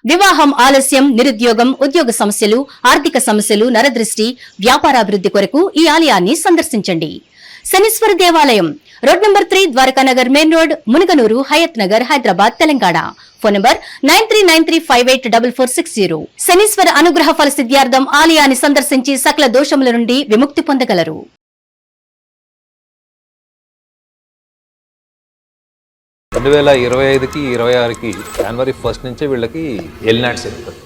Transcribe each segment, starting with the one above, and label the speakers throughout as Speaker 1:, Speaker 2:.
Speaker 1: వివాహం ఆలస్యం, నిరుద్యోగం, ఉద్యోగ సమస్యలు, ఆర్థిక సమస్యలు, నరదృష్టి, వ్యాపారాభివృద్ధి కొరకు ఈ ఆలయాన్ని సందర్శించండి. శనీశ్వర దేవాలయం road number 3, Dwarakanagar main road, Munuganur, Hayathnagar, Hyderabad, Telangana. Phone number 9393584460. Shanishwara అనుగ్రహ ఫల సిద్ధ్యార్థం ఆలయాన్ని సందర్శించి సకల దోషముల నుండి విముక్తి పొందగలరు.
Speaker 2: 2025కి 26కి జనవరి 1 నుంచే వీళ్ళకి ఎల్నాట్స్ జరుగుతుంది.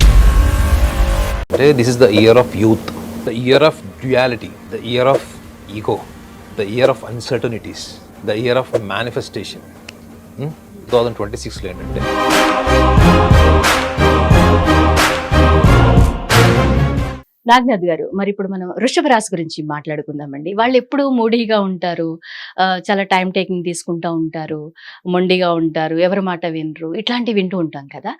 Speaker 2: అంటే this is the year of youth, the year of duality, the year of ego, the year of uncertainties, the year of manifestation. 2026లో ఏంటంటే
Speaker 1: నాగనాథ్ గారు, మరి ఇప్పుడు మనం వృషభ రాశి గురించి మాట్లాడుకుందామండి. వాళ్ళు ఎప్పుడు మూడీగా ఉంటారు, చాలా టైం టేకింగ్ తీసుకుంటూ ఉంటారు, మొండిగా ఉంటారు, ఎవరి మాట వినరు, ఇట్లాంటివి వింటూ ఉంటాం కదా.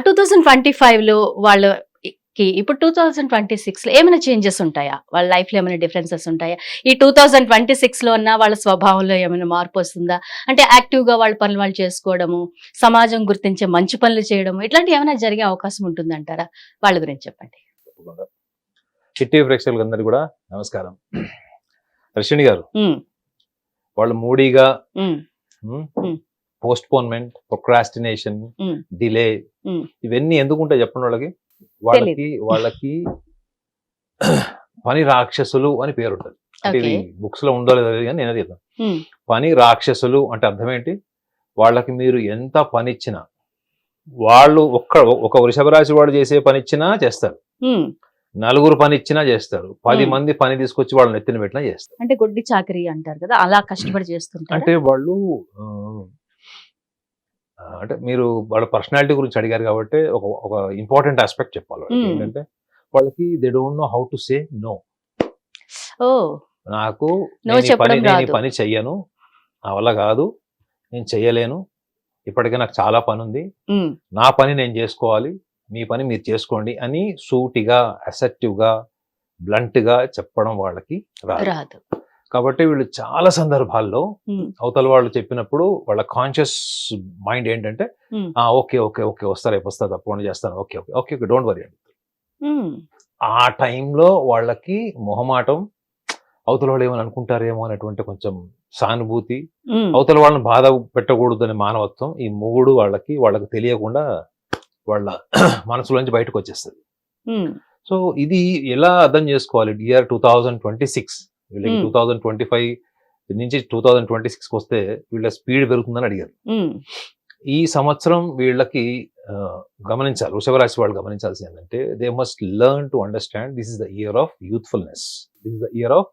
Speaker 1: 2025లో వాళ్ళకి ఇప్పుడు 2026లో ఏమైనా చేంజెస్ ఉంటాయా? వాళ్ళ లైఫ్లో ఏమైనా డిఫరెన్సెస్ ఉంటాయా? ఈ 2026లో అన్నా వాళ్ళ స్వభావంలో ఏమైనా మార్పు వస్తుందా? అంటే యాక్టివ్గా వాళ్ళ పనులు వాళ్ళు చేసుకోవడము, సమాజం గుర్తించే మంచి పనులు చేయడము, ఇట్లాంటివి ఏమైనా జరిగే అవకాశం ఉంటుందంటారా? వాళ్ళ గురించి చెప్పండి.
Speaker 2: చిట్టి ప్రేక్షకులందరూ కూడా నమస్కారం. రషిణి గారు, వాళ్ళు మూడీగా, పోస్ట్ పోన్మెంట్, ప్రొక్రాస్టినేషన్, డిలే, ఇవన్నీ ఎందుకుంటాయి చెప్పండి. వాళ్ళకి పని రాక్షసులు అని పేరు ఉంటుంది. అంటే ఇది బుక్స్ లో ఉండో లేదో కానీ నేను చెప్తాను. పని రాక్షసులు అంటే అర్థం ఏంటి? వాళ్ళకి మీరు ఎంత పని ఇచ్చినా, వాళ్ళు ఒక వృషభ రాశి వాడు చేసే పని ఇచ్చినా చేస్తారు, నలుగురు పని ఇచ్చినా చేస్తారు, 10 మంది పని తీసుకొచ్చి వాళ్ళు నెత్తిన పెట్టినా చేస్తారు.
Speaker 1: అంటే గుడ్డి చాకరీ అంటారు కదా, అలా కష్టపడి చేస్తుంటారు.
Speaker 2: అంటే వాళ్ళు అంటే మీరు వాళ్ళ పర్సనాలిటీ గురించి అడిగారు కాబట్టి ఒక ఇంపార్టెంట్ ఆస్పెక్ట్ చెప్పాలి. ఏంటంటే వాళ్ళకి they don't know how to say no. నాకు నేను ఈ పని చెయ్యను, నా వల్ల కాదు, నేను చెయ్యలేను, ఇప్పటికే నాకు చాలా పని ఉంది, నా పని నేను చేసుకోవాలి, మీ పని మీరు చేసుకోండి అని సూటిగా, అసెప్టివ్గా, బ్లంట్గా చెప్పడం వాళ్ళకి రాదు. కాబట్టి వీళ్ళు చాలా సందర్భాల్లో అవతల వాళ్ళు చెప్పినప్పుడు వాళ్ళ కాన్షియస్ మైండ్ ఏంటంటే ఓకే ఓకే ఓకే వస్తా, రేపు వస్తా, తప్పకుండా చేస్తాను, okay okay okay okay don't worry అండి. ఆ టైంలో వాళ్ళకి మొహమాటం, అవతల వాళ్ళు ఏమని అనుకుంటారేమో అనేటువంటి కొంచెం సానుభూతి, అవతల వాళ్ళని బాధ పెట్టకూడదు అనే మానవత్వం, ఈ మూడు వాళ్ళకి తెలియకుండా వాళ్ళ మనసులోంచి బయటకు వచ్చేస్తుంది. సో ఇది ఎలా అర్థం చేసుకోవాలి? ఇయర్ 2026 వీళ్ళకి 2025 నుంచి 2026కి వస్తే వీళ్ళ స్పీడ్ పెరుగుతుందని అడిగారు. ఈ సంవత్సరం వీళ్ళకి గమనించాలి, వృషభ రాశి వాళ్ళు గమనించాల్సింది ఏంటంటే they must learn to understand this is the year of youthfulness, this is the year of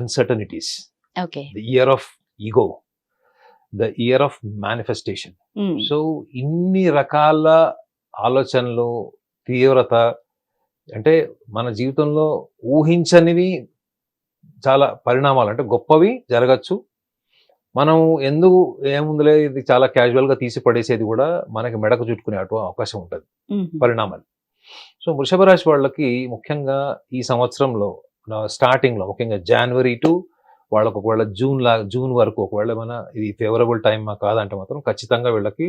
Speaker 2: uncertainties, the year of ego, the year of manifestation. So ఇన్ని రకాల ఆలోచనలు, తీవ్రత, అంటే మన జీవితంలో ఊహించనివి చాలా పరిణామాలు, అంటే గొప్పవి జరగచ్చు. మనం ఎందుకు ఏముందిలే ఇది చాలా క్యాజువల్ గా తీసి పడేసేది కూడా మనకి మెడకు చుట్టుకునే అవకాశం ఉంటుంది పరిణామాలు. సో వృషభ రాశి వాళ్ళకి ముఖ్యంగా ఈ సంవత్సరంలో స్టార్టింగ్ లో, ముఖ్యంగా జనవరి టు వాళ్ళకు ఒకవేళ జూన్ వరకు ఒకవేళ ఏమైనా ఇది ఫేవరబుల్ టైం కాదంటే మాత్రం ఖచ్చితంగా వీళ్ళకి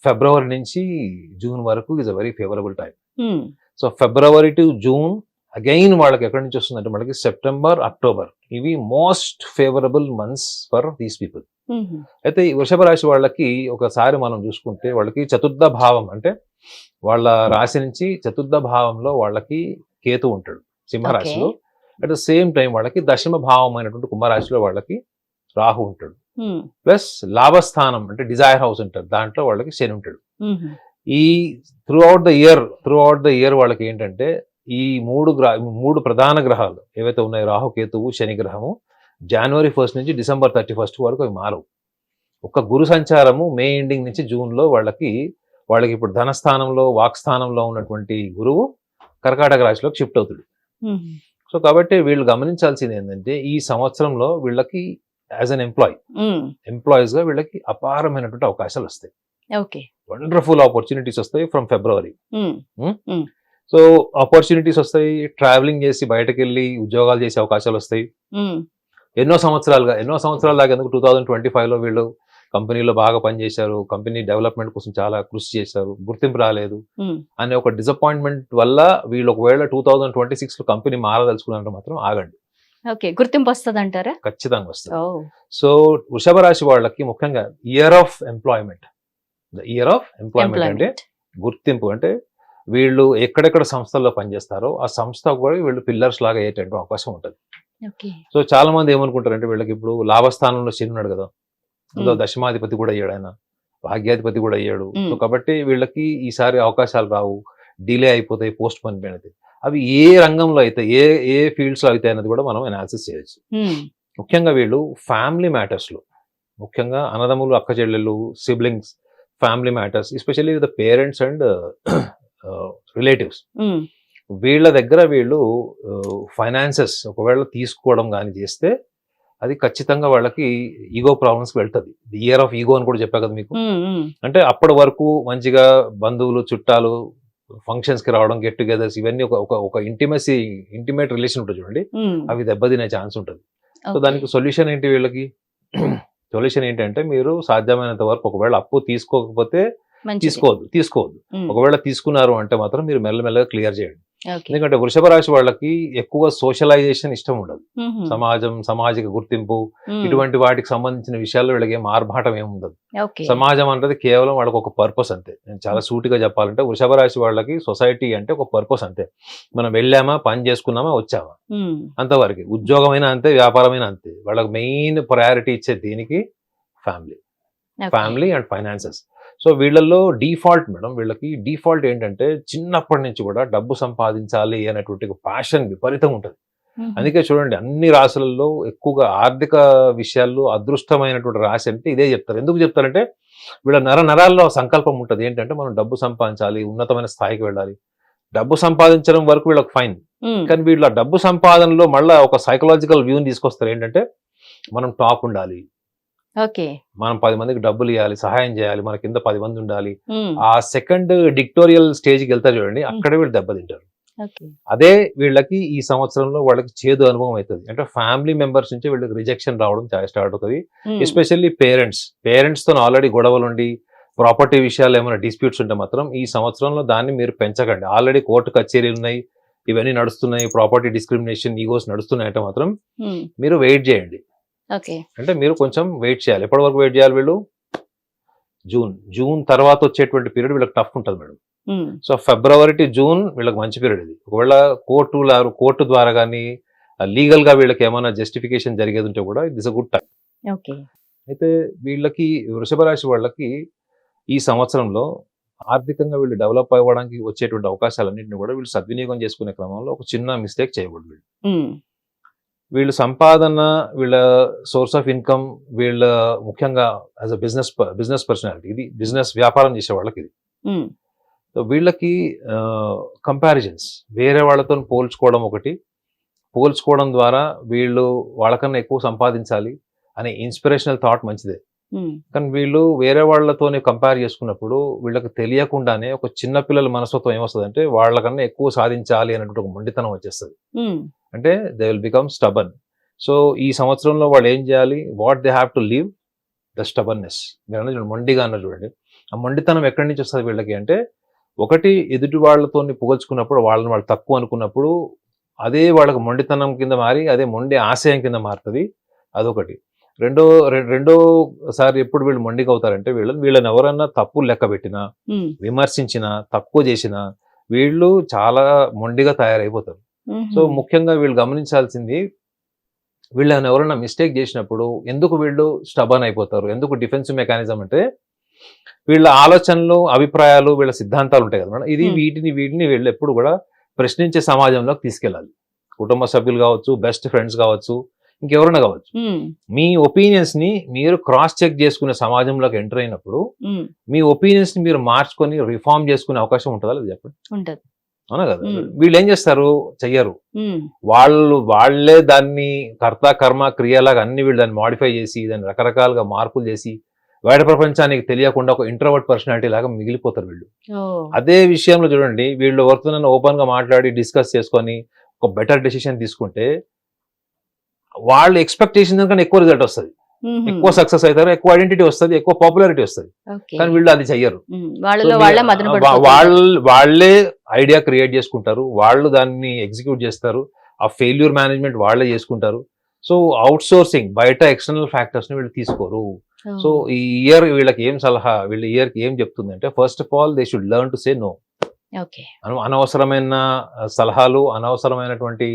Speaker 2: ఫిబ్రవరి నుంచి జూన్ వరకు is a very favourable time. So February to June again వాళ్ళకి ఎక్కడి నుంచి వస్తుందంటే మనకి సెప్టెంబర్, అక్టోబర్, ఇవి most favourable months for these people. అయితే ఈ వృషభ రాశి వాళ్ళకి ఒకసారి మనం చూసుకుంటే వాళ్ళకి చతుర్థ భావం, అంటే వాళ్ళ రాశి నుంచి చతుర్థ భావంలో వాళ్ళకి కేతు ఉంటాడు సింహరాశిలో. అట్ ద సేమ్ టైం వాళ్ళకి దశమ భావం అయినటువంటి కుంభరాశిలో వాళ్ళకి రాహు ఉంటాడు, ప్లస్ లాభస్థానం అంటే డిజైర్ హౌస్ ఉంటాడు, దాంట్లో వాళ్ళకి శని ఉంటాడు. ఈ త్రూ అవుట్ ద ఇయర్ వాళ్ళకి ఏంటంటే ఈ మూడు ప్రధాన గ్రహాలు ఏవైతే ఉన్నాయో, రాహు, కేతువు, శని గ్రహము, జనవరి 1 నుంచి డిసెంబర్ 31 వరకు అవి మారవు. ఒక గురు సంచారము మే ఎండింగ్ నుంచి జూన్లో వాళ్ళకి ఇప్పుడు ధనస్థానంలో, వాక్స్థానంలో ఉన్నటువంటి గురువు కర్కాటక రాశిలోకి షిఫ్ట్ అవుతుంది. సో కాబట్టి వీళ్ళు గమనించాల్సింది ఏంటంటే ఈ సంవత్సరంలో వీళ్ళకి యాజ్ అన్ ఎంప్లాయీస్ గా వీళ్ళకి అపారమైనటువంటి అవకాశాలు వస్తాయి. వండర్ఫుల్ ఆపర్చునిటీస్ వస్తాయి ఫ్రమ్ ఫిబ్రవరి. సో ఆపర్చునిటీస్ వస్తాయి, ట్రావెలింగ్ చేసి బయటకు వెళ్ళి ఉద్యోగాలు చేసే అవకాశాలు వస్తాయి. ఎన్నో సంవత్సరాల దాకా, ఎందుకు 2025లో వీళ్ళు కంపెనీలో బాగా పనిచేశారు, కంపెనీ డెవలప్మెంట్ కోసం చాలా కృషి చేశారు, గుర్తింపు రాలేదు అనే ఒక డిసప్పాయింట్మెంట్ వల్ల వీళ్ళు ఒకవేళ 2026 లో కంపెనీ మారదలుచుకున్నారంటే మాత్రం ఆగండి.
Speaker 1: ఓకే, గుర్తింపు వస్తుంది అంటారా?
Speaker 2: ఖచ్చితంగా వస్తుంది. సో వృషభ రాశి వాళ్ళకి ముఖ్యంగా year of employment, year of employment అంటే గుర్తింపు. అంటే వీళ్ళు ఎక్కడెక్కడ సంస్థల్లో పనిచేస్తారో ఆ సంస్థ కూడా వీళ్ళు పిల్లర్స్ లాగా అయ్యేటువంటి అవకాశం ఉంటుంది. సో చాలా మంది ఏమనుకుంటారంటే వీళ్ళకి ఇప్పుడు లాభస్థానంలో శని ఉన్నాడు కదా, అందులో దశమాధిపతి కూడా అయ్యాడు, ఆయన భాగ్యాధిపతి కూడా అయ్యాడు. సో కాబట్టి వీళ్ళకి ఈసారి అవకాశాలు రావు, డిలే అయిపోతాయి, పోస్ట్ పోన్ అనేది. అవి ఏ రంగంలో అయితే ఏ ఫీల్డ్స్ లో అయితే అనేది కూడా మనం అనాలిసిస్ చేయొచ్చు. ముఖ్యంగా వీళ్ళు ఫ్యామిలీ మ్యాటర్స్ లో, ముఖ్యంగా అన్నదమ్ములు, అక్క చెల్లెళ్ళు, siblings, family matters, especially the parents and relatives, వీళ్ళ దగ్గర వీళ్ళు ఫైనాన్సెస్ ఒకవేళ తీసుకోవడం కానీ చేస్తే అది ఖచ్చితంగా వాళ్ళకి ఈగో ప్రాబ్లమ్స్ వెళ్తుంది. ది ఇయర్ ఆఫ్ ఈగో అని కూడా చెప్పా కదా మీకు. అంటే అప్పటి వరకు మంచిగా బంధువులు, చుట్టాలు, ఫంక్షన్స్ కి రావడం, గెట్ టుగెదర్స్, ఇవన్నీ ఒక ఇంటిమేట్ రిలేషన్ ఉంటుంది చూడండి, అవి దెబ్బతినే ఛాన్స్ ఉంటుంది. సో దానికి సొల్యూషన్ ఏంటి వీళ్ళకి? సొల్యూషన్ ఏంటంటే మీరు సాధ్యమైనంత వరకు ఒకవేళ అప్పు తీసుకోకపోతే తీసుకోవద్దు. ఒకవేళ తీసుకున్నారు అంటే మాత్రం మీరు మెల్లమెల్లగా క్లియర్ చేయండి. ఎందుకంటే వృషభ రాశి వాళ్ళకి ఎక్కువ సోషలైజేషన్ ఇష్టం ఉండదు. సామాజిక గుర్తింపు ఇటువంటి వాటికి సంబంధించిన విషయాల్లో వీళ్ళకి ఏం ఆర్భాటం ఏమి ఉండదు. సమాజం అంటే కేవలం వాళ్ళకి ఒక పర్పస్ అంతే. నేను చాలా సూటిగా చెప్పాలంటే వృషభ రాశి వాళ్ళకి సొసైటీ అంటే ఒక పర్పస్ అంతే. మనం వెళ్ళామా, పని చేసుకున్నామా, వచ్చామా, అంతవరకు. ఉద్యోగమైనా అంతే, వ్యాపారమైనా అంతే. వాళ్ళకి మెయిన్ ప్రయారిటీ ఇచ్చే దీనికి ఫ్యామిలీ అండ్ ఫైనాన్సెస్. సో వీళ్ళల్లో డిఫాల్ట్ మేడం, వీళ్ళకి డిఫాల్ట్ ఏంటంటే చిన్నప్పటి నుంచి కూడా డబ్బు సంపాదించాలి అనేటువంటి ప్యాషన్ విపరీతంగా ఉంటుంది. అందుకే చూడండి అన్ని రాశులలో ఎక్కువగా ఆర్థిక విషయాల్లో అదృష్టమైనటువంటి రాశి అంటే ఇదే చెప్తారు. ఎందుకు చెప్తారంటే వీళ్ళ నరాల్లో సంకల్పం ఉంటుంది ఏంటంటే మనం డబ్బు సంపాదించాలి, ఉన్నతమైన స్థాయికి వెళ్ళాలి. డబ్బు సంపాదించడం వరకు వీళ్ళకి ఫైన్, కానీ వీళ్ళ డబ్బు సంపాదనలో మళ్ళీ ఒక సైకలాజికల్ వ్యూని తీసుకొస్తారు. ఏంటంటే మనం టాప్ ఉండాలి, మనం 10 మందికి డబ్బులు ఇవ్వాలి, సహాయం చేయాలి, మన కింద 10 మంది ఉండాలి. ఆ సెకండ్ డిక్టోరియల్ స్టేజ్కి వెళ్తారు చూడండి, అక్కడే వీళ్ళు దెబ్బతింటారు. అదే వీళ్ళకి ఈ సంవత్సరంలో వాళ్ళకి చేదు అనుభవం అవుతుంది. అంటే ఫ్యామిలీ మెంబర్స్ నుంచి వీళ్ళకి రిజెక్షన్ రావడం స్టార్ట్ అవుతుంది. ఎస్పెషల్లీ పేరెంట్స్ తో ఆల్రెడీ గొడవలు ఉండి ప్రాపర్టీ విషయాలు ఏమైనా డిస్ప్యూట్స్ ఉంటే మాత్రం ఈ సంవత్సరంలో దాన్ని మీరు పెంచకండి. ఆల్రెడీ కోర్టు కచేరీలు ఉన్నాయి, ఇవన్నీ నడుస్తున్నాయి, ప్రాపర్టీ డిస్క్రిమినేషన్, ఈగోస్ నడుస్తున్నాయి అంటే మాత్రం మీరు వెయిట్ చేయండి. అంటే మీరు కొంచెం వెయిట్ చేయాలి. ఎప్పటి వరకు వెయిట్ చేయాలి వీళ్ళు? జూన్ తర్వాత వచ్చేటువంటి పీరియడ్ వీళ్ళకి టఫ్ ఉంటుంది madam. So February to June వీళ్ళకి మంచి పీరియడ్ ఇది. ఒకవేళ కోర్టు ద్వారా కానీ లీగల్ గా వీళ్ళకి ఏమైనా జస్టిఫికేషన్ జరిగేది ఉంటే కూడా it is a good time. అయితే వీళ్ళకి వృషభ రాశి వాళ్ళకి ఈ సంవత్సరంలో ఆర్థికంగా వీళ్ళు డెవలప్ అవ్వడానికి వచ్చేటువంటి అవకాశాలన్నింటినీ కూడా వీళ్ళు సద్వినియోగం చేసుకునే క్రమంలో ఒక చిన్న మిస్టేక్ చేయకూడదు. వీళ్ళు సంపాదన, వీళ్ళ సోర్స్ ఆఫ్ ఇన్కమ్, వీళ్ళ ముఖ్యంగా యాజ్ అ బిజినెస్ పర్సనాలిటీ, ఇది బిజినెస్ వ్యాపారం చేసే వాళ్ళకి ఇది. వీళ్ళకి కంపారిజన్స్, వేరే వాళ్ళతో పోల్చుకోవడం ద్వారా వీళ్ళు వాళ్ళకన్నా ఎక్కువ సంపాదించాలి అనే ఇన్స్పిరేషనల్ థాట్ మంచిదే. కానీ వీళ్ళు వేరే వాళ్ళతోనే కంపేర్ చేసుకున్నప్పుడు వీళ్ళకి తెలియకుండానే ఒక చిన్న పిల్లల మనస్తత్వం ఏమొస్తుంది అంటే వాళ్ళకన్నా ఎక్కువ సాధించాలి అనేటువంటి ఒక మొండితనం వచ్చేస్తుంది. అంటే they will become stubborn. So ఈ సంవత్సరంలో వాళ్ళు ఏం చేయాలి? What they have to leave the stubbornness. మీరు అన్న చూడండి, మొండిగా అన్న చూడండి, ఆ మొండితనం ఎక్కడి నుంచి వస్తుంది వీళ్ళకి అంటే, ఒకటి ఎదుటి వాళ్ళతో పోల్చుకున్నప్పుడు వాళ్ళని వాళ్ళు తక్కువ అనుకున్నప్పుడు అదే వాళ్ళకి మొండితనం కింద మారి అదే మొండి ఆశయం కింద మారుతుంది. అదొకటి. రెండోసారి ఎప్పుడు వీళ్ళు మొండిగా అవుతారంటే వీళ్ళని ఎవరన్నా తప్పులు లెక్క పెట్టినా, విమర్శించినా, తక్కువ చేసినా వీళ్ళు చాలా మొండిగా తయారైపోతారు. సో ముఖ్యంగా వీళ్ళు గమనించాల్సింది, వీళ్ళని ఎవరైనా మిస్టేక్ చేసినప్పుడు ఎందుకు వీళ్ళు స్టబన్ అయిపోతారు, ఎందుకు డిఫెన్సివ్ మెకానిజం అంటే వీళ్ళ ఆలోచనలు, అభిప్రాయాలు, వీళ్ళ సిద్ధాంతాలు ఉంటాయి కదా మేడం, ఇది వీటిని వీళ్ళు ఎప్పుడు కూడా ప్రశ్నించే సమాజంలోకి తీసుకెళ్ళాలి. కుటుంబ సభ్యులు కావచ్చు, బెస్ట్ ఫ్రెండ్స్ కావచ్చు, ఇంకెవరైనా కావచ్చు, మీ ఒపీనియన్స్ ని మీరు క్రాస్ చెక్ చేసుకునే సమాజంలోకి ఎంటర్ అయినప్పుడు మీ ఒపీనియన్స్ ని మీరు మార్చుకొని రిఫార్మ్ చేసుకునే అవకాశం ఉంటుందా లేదా చెప్పండి? అవునా కదా? వీళ్ళు ఏం చేస్తారు? చెయ్యరు. వాళ్ళే దాన్ని కర్త కర్మ క్రియలాగా అన్ని వీళ్ళు దాన్ని మాడిఫై చేసి దాన్ని రకరకాలుగా మార్పులు చేసి బయట ప్రపంచానికి తెలియకుండా ఒక ఇంట్రోవర్ట్ పర్సనాలిటీ లాగా మిగిలిపోతారు వీళ్ళు. అదే విషయంలో చూడండి, వీళ్ళు ఎవరితోనైనా ఓపెన్ గా మాట్లాడి డిస్కస్ చేసుకొని ఒక బెటర్ డెసిషన్ తీసుకుంటే వాళ్ళ ఎక్స్పెక్టేషన్ కన్నా ఎక్కువ రిజల్ట్ వస్తుంది. ఎక్కువ సక్సెస్ అవుతారు, ఎక్కువ ఐడెంటిటీ వస్తుంది, ఎక్కువ పాపులారిటీ వస్తుంది.
Speaker 1: ఓకే.
Speaker 2: కానీ వీళ్ళు అది చెయ్యరు.
Speaker 1: వాళ్ళలో
Speaker 2: So,
Speaker 1: వాళ్ళే మదన
Speaker 2: వాళ్ళే ఐడియా క్రియేట్ చేసుకుంటారు, వాళ్ళు దాన్ని ఎగ్జిక్యూట్ చేస్తారు, ఆ ఫెయిల్యూర్ మేనేజ్మెంట్ వాళ్ళే చేసుకుంటారు. సో అవుట్ సోర్సింగ్, బయట ఎక్స్టర్నల్ ఫ్యాక్టర్స్ ని వీళ్ళు తీసుకోరు. సో ఈ ఇయర్ వీళ్ళకి ఏం సలహా, వీళ్ళ ఇయర్ కి ఏం చెప్తుంది అంటే, first of all they should learn to say no.
Speaker 1: Okay.
Speaker 2: అనవసరమైన సలహాలు, అనవసరమైనటువంటి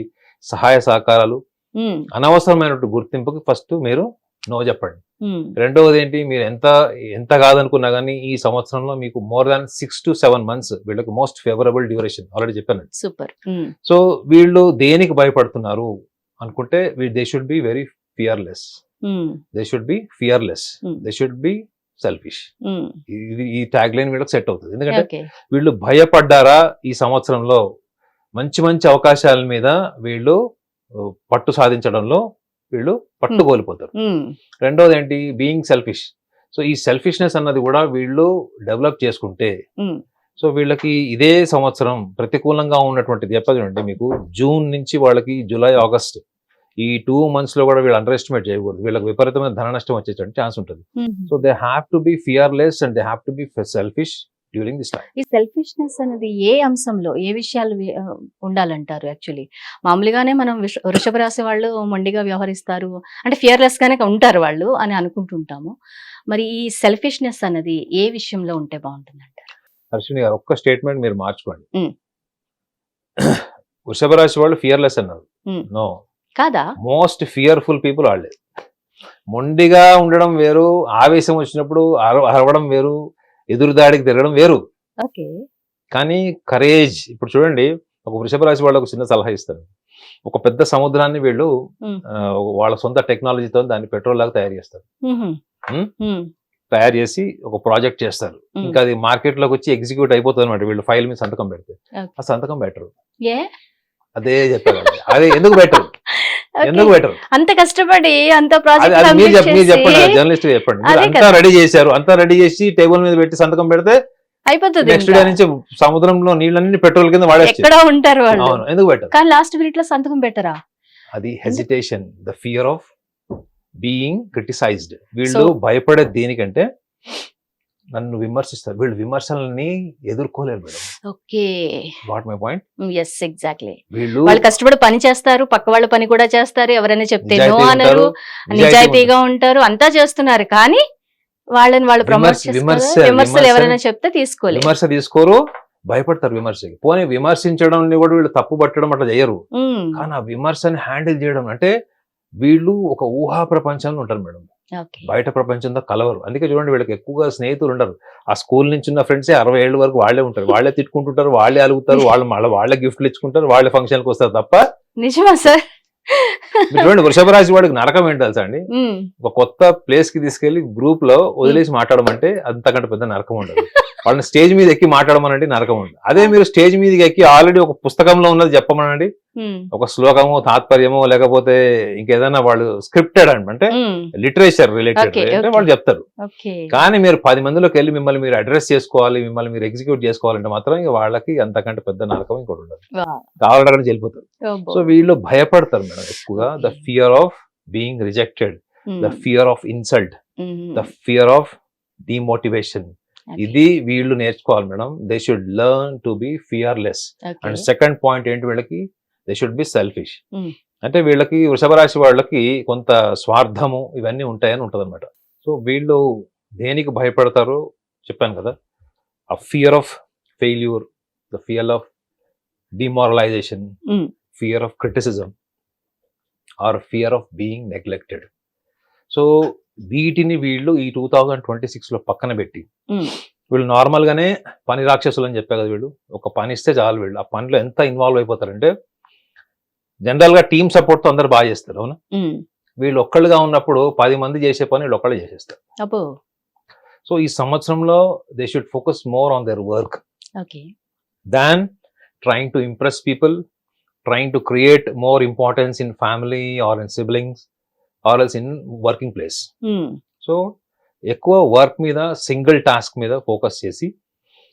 Speaker 2: సహాయ సహకారాలు, అనవసరమైనటువంటి గుర్తింపుకి ఫస్ట్ మీరు నో చెప్పండి. రెండవది ఏంటి, మీరు ఎంత కాదనుకున్నా కానీ ఈ సంవత్సరంలో మీకు మోర్ దాన్ 6 to 7 months వీళ్ళకి మోస్ట్ ఫేవరబుల్ డ్యూరేషన్, ఆల్రెడీ చెప్పాను.
Speaker 1: సూపర్.
Speaker 2: సో వీళ్ళు దేనికి భయపడుతున్నారు అనుకుంటే, they should be very fearless, they should be fearless, they should be selfish. ఈ ట్యాగ్ లైన్ వీళ్ళకి సెట్ అవుతుంది. ఎందుకంటే వీళ్ళు భయపడ్డారా ఈ సంవత్సరంలో మంచి మంచి అవకాశాల మీద వీళ్ళు పట్టు సాధించడంలో వీళ్ళు పట్టు కోల్పోతారు. రెండోది ఏంటి, బీయింగ్ సెల్ఫిష్. సో ఈ సెల్ఫిష్నెస్ అన్నది కూడా వీళ్ళు డెవలప్ చేసుకుంటే, సో వీళ్ళకి ఇదే సంవత్సరం ప్రతికూలంగా ఉన్నటువంటిది చెప్పదండి మీకు, జూన్ నుంచి వాళ్ళకి జూలై ఆగస్ట్ ఈ 2 months లో కూడా వీళ్ళు అండర్ ఎస్టిమేట్ చేయకూడదు. వీళ్ళకి విపరీతమైన ధన నష్టం వచ్చేటువంటి ఛాన్స్ ఉంటుంది. So they have to be fearless and they have to be selfish during this time.
Speaker 1: ఈ సెల్ఫిష్నెస్ అనేది ఏ అంశంలో, ఏ విషయాలు ఉండాలంటారు? యాక్చువల్లీ మామూలుగానే మనం వృషభ రాశి వాళ్ళు మొండిగా వ్యవహరిస్తారు అంటే ఫియర్లెస్ గానే ఉంటారు వాళ్ళు అని అనుకుంటుంటాము. మరి ఈ సెల్ఫిష్నెస్ అనేది ఏ విషయంలో ఉంటే బాగుంటుంది అంటారు?
Speaker 2: హర్షిని గారు, ఒక్క స్టేట్మెంట్ మీరు మార్చుకోండి. వృషభ రాశి వాళ్ళు ఫియర్లెస్ అన్నారు, నో
Speaker 1: కాదా?
Speaker 2: మోస్ట్ ఫియర్ఫుల్ పీపుల్ వాళ్ళే. మొండిగా ఉండడం వేరు, ఆవేశం వచ్చినప్పుడు అరవడం వేరు, ఎదురుదాడికి తిరగడం వేరు.
Speaker 1: ఓకే.
Speaker 2: కానీ కరేజ్, ఇప్పుడు చూడండి, ఒక వృషభ రాశి వాళ్ళకు చిన్న సలహా ఇస్తాను. ఒక పెద్ద సముద్రాన్ని వీళ్ళు వాళ్ళ సొంత టెక్నాలజీతో దాన్ని పెట్రోల్ లాగా తయారు చేస్తారు. తయారు చేసి ఒక ప్రాజెక్ట్ చేస్తారు. ఇంకా అది మార్కెట్ లోకి వచ్చి ఎగ్జిక్యూట్ అయిపోతుంది అనమాట. వీళ్ళు ఫైల్ మీద సంతకం పెడితే ఆ సంతకం బెటర్. అదే చెప్పారు, అదే ఎందుకు బెటర్, ఎందుకు బెటర్?
Speaker 1: అంత కష్టపడి అంత ప్రాజెక్ట్
Speaker 2: మీరు చెప్పండి, జర్నలిస్ట్ చెప్పండి. అంతా రెడీ చేశారు, అంతా రెడీ చేసి టేబుల్ మీద పెట్టి సంతకం పెడితే అయిపోతుంది. నెక్స్ట్ డే నుంచి సముద్రంలో నీళ్ళన్నీ పెట్రోల్ కింద వాడేస్తారు, ఉంటారు వాళ్ళు. ఎందుకు బెటర్? కానీ లాస్ట్ మినిట్ లో సంతకం పెట్టరా? అది hesitation, the fear of being criticised. వీళ్ళు భయపడేది దేనికంటే, నన్ను విమర్శిస్తారు, వీళ్ళు విమర్శలని ఎదుర్కోలేరు madam. Okay, what my point? yes exactly. వాళ్ళు కష్టపడి పని చేస్తారు, పక్క వాళ్ళ పని కూడా చేస్తారు, ఎవరైనా చెప్తే నో అనరు, నిజాయితీగా ఉంటారు, అంతా చేస్తున్నారు, కానీ వాళ్ళని వాళ్ళు ప్రమోట్ చేస్తారు. విమర్శలు ఎవరైనా చెప్తే తీసుకోలేరు, విమర్శ తీసుకోరు, భయపడతారు విమర్శకి. పోనీ విమర్శించడం కూడా వీళ్ళు తప్పు పట్టడం అట్లా చేయరు, కానీ ఆ విమర్శని హ్యాండిల్ చేయడం అంటే వీళ్ళు ఒక ఊహా ప్రపంచంలో ఉంటారు మేడం, బయట ప్రపంచంతో కలవరు. అందుకే చూడండి, వీళ్ళకి ఎక్కువగా స్నేహితులు ఉండరు. ఆ స్కూల్ నుంచి ఉన్న ఫ్రెండ్సే 60 ఏళ్ళ వరకు వాళ్ళే ఉంటారు, వాళ్ళే తిట్టుకుంటుంటారు, వాళ్ళే అలుగుతారు, వాళ్ళే గిఫ్ట్లు ఇచ్చుకుంటారు, వాళ్ళే ఫంక్షన్కి వస్తారు తప్ప. నిజమా సార్? చూడండి, వృషభ రాశి వాడికి నరకం ఏంటి తెలుసా అండి? ఒక కొత్త ప్లేస్ కి తీసుకెళ్లి గ్రూప్ లో వదిలేసి మాట్లాడమంటే అంతకంటే పెద్ద నరకం ఉండదు. వాళ్ళని స్టేజ్ మీద ఎక్కి మాట్లాడమనండి, నరకం ఉండదు. అదే మీరు స్టేజ్ మీదకి ఎక్కి ఆల్రెడీ ఒక పుస్తకంలో ఉన్నది చెప్పమనండి, ఒక శ్లోకము, తాత్పర్యమో, లేకపోతే ఇంకేదైనా వాళ్ళు స్క్రిప్టెడ్ అంటే లిటరేచర్ రిలేటెడ్ అంటే వాళ్ళు చెప్తారు. కానీ మీరు 10 మందిలోకి వెళ్ళి మిమ్మల్ని మీరు అడ్రస్ చేసుకోవాలి, మిమ్మల్ని మీరు ఎగ్జిక్యూట్ చేసుకోవాలంటే మాత్రం ఇక వాళ్ళకి అంతకంటే పెద్ద నరకం ఇంకోటి ఉండదు, కావాలంటే అక్కడ వెళ్ళిపోతారు. సో వీళ్ళు భయపడతారు మేడం ఎక్కువగా. The fear of being rejected, the fear of insult, the fear of demotivation, ఇది వీళ్ళు నేర్చుకోవాలి madam. They should learn to be fearless. And second point ఏంటి, వీళ్ళకి దే షుడ్ బి సెల్ఫిష్. అంటే వీళ్ళకి వృషభ రాశి వాళ్ళకి కొంత స్వార్థము ఇవన్నీ ఉంటాయని ఉంటది అనమాట. సో వీళ్ళు దేనికి భయపడతారో చెప్పాను కదా, ఆ fear of failure, the fear of demoralisation, fear of criticism or fear of being neglected. So వీటిని వీళ్ళు ఈ 2026 లో పక్కన పెట్టి, వీళ్ళు నార్మల్ గానే పని రాక్షసులు అని చెప్పా కదా, వీళ్ళు ఒక పని ఇస్తే చాలు, వీళ్ళు ఆ పనిలో ఎంత ఇన్వాల్వ్ అయిపోతారంటే, జనరల్ గా టీమ్ సపోర్ట్ తో అందరు బాగా చేస్తారు, అవునా? వీళ్ళు ఒక్కళ్ళుగా ఉన్నప్పుడు 10 మంది చేసే పని వీళ్ళు ఒక్కళ్ళు చేసేస్తారు. సో ఈ సంవత్సరంలో they should focus more on their work than trying to impress people, trying to create more importance in family or in siblings or else in working place. So ఎక్కువ వర్క్ మీద, సింగిల్ టాస్క్ మీద focus చేసి,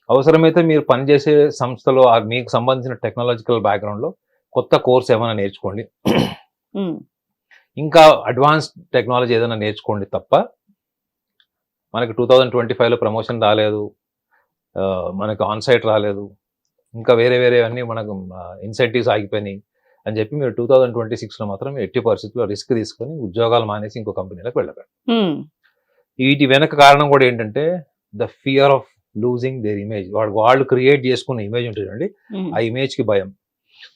Speaker 2: అవసరమైతే మీరు పనిచేసే సంస్థలో మీకు సంబంధించిన టెక్నాలజికల్ బ్యాక్గ్రౌండ్ లో కొత్త కోర్స్ ఏమైనా నేర్చుకోండి. ఇంకా అడ్వాన్స్ టెక్నాలజీ ఏదైనా నేర్చుకోండి తప్ప మనకి 2025లో ప్రమోషన్ రాలేదు, మనకు ఆన్ సైట్ రాలేదు, ఇంకా వేరే అన్నీ మనకు ఇన్సెంటివ్స్ ఆగిపోయినాయి అని చెప్పి మీరు 2026లో మాత్రం ఎట్టి పరిస్థితుల్లో రిస్క్ తీసుకొని ఉద్యోగాలు మానేసి ఇంకో కంపెనీలకు వెళ్ళకండి. వీటి వెనక కారణం కూడా ఏంటంటే the fear of losing their image. వాళ్ళు క్రియేట్ చేసుకున్న ఇమేజ్ ఉంటుందండి, ఆ ఇమేజ్ కి భయం.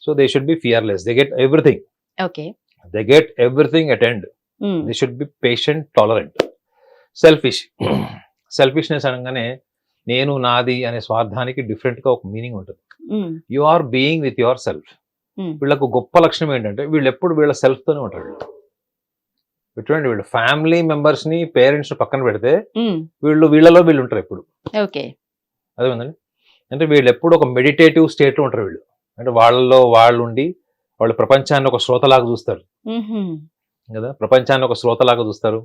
Speaker 2: So they should be fearless, they get everything, they get everything at end. They should be patient, tolerant. Selfishness అనగానే నేను నాది అనే స్వార్థానికి డిఫరెంట్ గా ఒక మీనింగ్ ఉంటుంది. You are being with your self. వీళ్ళకు గొప్ప లక్షణం ఏంటంటే వీళ్ళు ఎప్పుడు వీళ్ళ సెల్ఫ్ తోనే ఉంటారు. చూడండి, వీళ్ళు ఫ్యామిలీ మెంబర్స్ ని, పేరెంట్స్ పక్కన పెడితే వీళ్ళలో వీళ్ళు ఉంటారు ఎప్పుడు. అదే ఉందండి, అంటే వీళ్ళు ఎప్పుడు ఒక మెడిటేటివ్ స్టేట్ లో ఉంటారు. వీళ్ళు అంటే వాళ్ళలో వాళ్ళు ఉండి వాళ్ళు ప్రపంచాన్ని ఒక శ్రోతలాగా చూస్తారు కదా, ప్రపంచాన్ని ఒక శ్రోతలాగా చూస్తారు.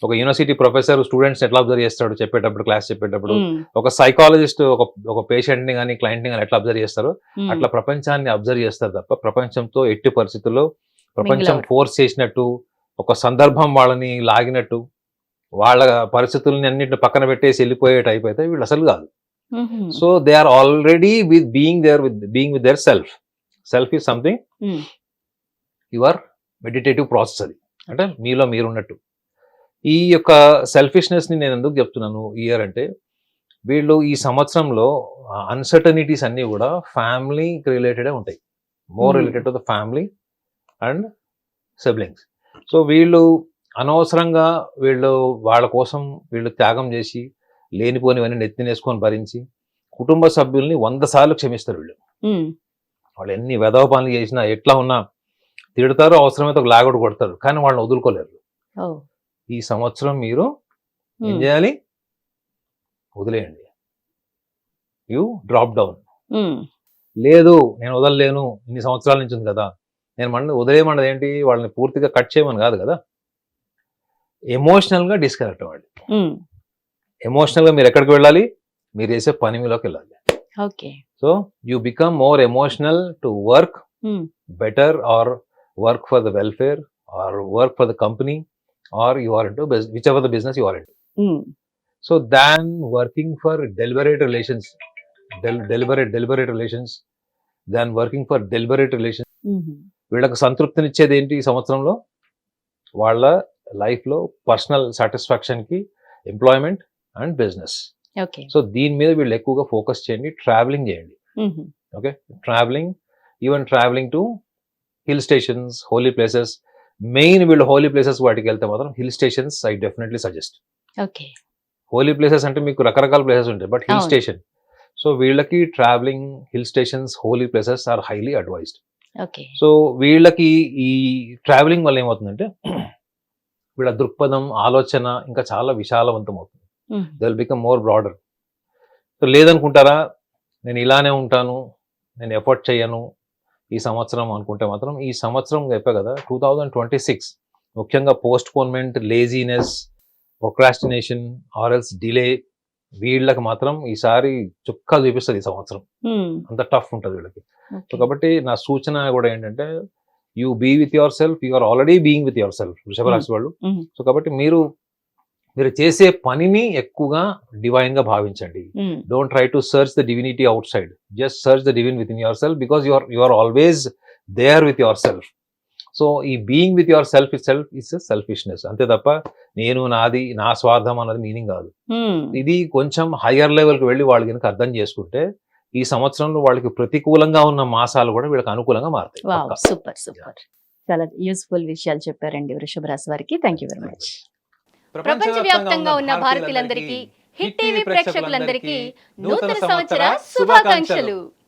Speaker 2: ఒక యూనివర్సిటీ ప్రొఫెసర్ స్టూడెంట్స్ ఎట్లా అబ్జర్వ్ చేస్తాడు చెప్పేటప్పుడు, క్లాస్ చెప్పేటప్పుడు, ఒక సైకాలజిస్ట్ ఒక పేషెంట్ ని కానీ క్లయింట్ ని కానీ ఎట్లా అబ్జర్వ్ చేస్తారో అట్లా ప్రపంచాన్ని అబ్జర్వ్ చేస్తారు తప్ప ప్రపంచంతో ఎట్టి పరిస్థితుల్లో ప్రపంచం ఫోర్స్ చేసినట్టు, ఒక సందర్భం వాళ్ళని లాగినట్టు, వాళ్ళ పరిస్థితుల్ని అన్నింటిని పక్కన పెట్టేసి వెళ్ళిపోయేట అయిపోతే వీళ్ళు అసలు కాదు. So they are already with being with their self. Self is something your meditative process. అది అంటే మీలో మీరున్నట్టు. ఈ యొక్క సెల్ఫిష్నెస్ ని నేను ఎందుకు చెప్తున్నాను ఇయర్ అంటే, వీళ్ళు ఈ సంవత్సరంలో అన్సర్టనిటీస్ అన్ని కూడా ఫ్యామిలీ రిలేటెడే ఉంటాయి, more related to the family and siblings. So వీళ్ళు అనవసరంగా వాళ్ళ కోసం వీళ్ళు త్యాగం చేసి లేనిపోనివన్నీ నెత్తినేసుకొని భరించి కుటుంబ సభ్యుల్ని 100 సార్లు క్షమిస్తారు. వాళ్ళు ఎన్ని వెధవ పనులు చేసినా ఎట్లా ఉన్నా తిడతారు, అవసరమైతే ఒక లాగొడు కొడతారు, కానీ వాళ్ళని వదులుకోలేరు. ఈ సంవత్సరం మీరు ఏం చేయాలి? వదిలేయండి. You drop down. లేదు నేను వదలలేను, ఇన్ని సంవత్సరాల నుంచి ఉంది కదా, నేను వదిలేయమన్నది ఏంటి? వాళ్ళని పూర్తిగా కట్ చేయమని కాదు కదా, ఎమోషనల్ గా డిస్కనెక్ట్ అవ్వండి. ఎమోషనల్ గా మీరు ఎక్కడికి వెళ్ళాలి? మీరు చేసే పని మీలోకి వెళ్ళాలి. So you become more emotional to work better, or work for the welfare, or work for the company, or you are into whichever the business you are into. So than working for deliberate relations, than working for deliberate relations. వీళ్ళకి సంతృప్తినిచ్చేది ఏంటి ఈ సంవత్సరంలో? వాళ్ళ life లో personal satisfaction కి employment and business. So దీని మీద వీళ్ళు ఎక్కువగా ఫోకస్ చేయండి. ట్రావెలింగ్ చేయండి. Okay, travelling, even travelling to hill stations, holy places. Main వీళ్ళు హోలీ ప్లేసెస్ వాటికి వెళ్తే మాత్రం hill stations I definitely suggest. Holy places అంటే మీకు రకరకాల ప్లేసెస్ ఉంటాయి, బట్ హిల్ స్టేషన్, సో వీళ్ళకి travelling, hill stations, holy places are highly advised. So వీళ్ళకి ఈ ట్రావెలింగ్ వల్ల ఏమవుతుందంటే వీళ్ళ దృక్పథం, ఆలోచన ఇంకా చాలా విశాలవంతం అవుతుంది. They will become more broader. So లేదనుకుంటారా నేను ఇలానే ఉంటాను, నేను ఎఫర్ట్ చేయను ఈ సంవత్సరం అనుకుంటే మాత్రం ఈ సంవత్సరం చెప్పా కదా 2026 ముఖ్యంగా పోస్ట్ పోన్మెంట్, లేజీనెస్, ప్రొక్రాస్టినేషన్ ఆర్ఎల్స్ డిలే, వీళ్ళకి మాత్రం ఈసారి చుక్క చూపిస్తుంది ఈ సంవత్సరం. అంత టఫ్ ఉంటుంది వీళ్ళకి. సో కాబట్టి నా సూచన కూడా ఏంటంటే you be with your self, you are already being with your self వృషభ రాశి వాళ్ళు. సో కాబట్టి మీరు చేసే పనిని ఎక్కువగా డివైన్ గా భావించండి. Don't try to search the divinity outside, just search the divine within yourself, because you are always there with your self. So ఈ being with your self is selfishness, అంతే తప్ప నేను నాది, నా స్వార్థం అన్నది meaning కాదు. ఇది కొంచెం హయ్యర్ లెవెల్కి వెళ్ళి వాళ్ళు కనుక అర్థం చేసుకుంటే ఈ సంవత్సరంలో వాళ్ళకి ప్రతికూలంగా ఉన్న మాసాలు కూడా వీళ్ళకి అనుకూలంగా మారుతాయి.
Speaker 1: సూపర్ సూపర్, చాలా యూస్ఫుల్ విషయాలు చెప్పారండి వృషభ రాశి వారికి. Thank you very much. ప్రపంచవ్యాప్తంగా ఉన్న భారతీయులందరికీ, హిట్ టీవీ ప్రేక్షకులందరికీ నూతన సంవత్సర శుభాకాంక్షలు.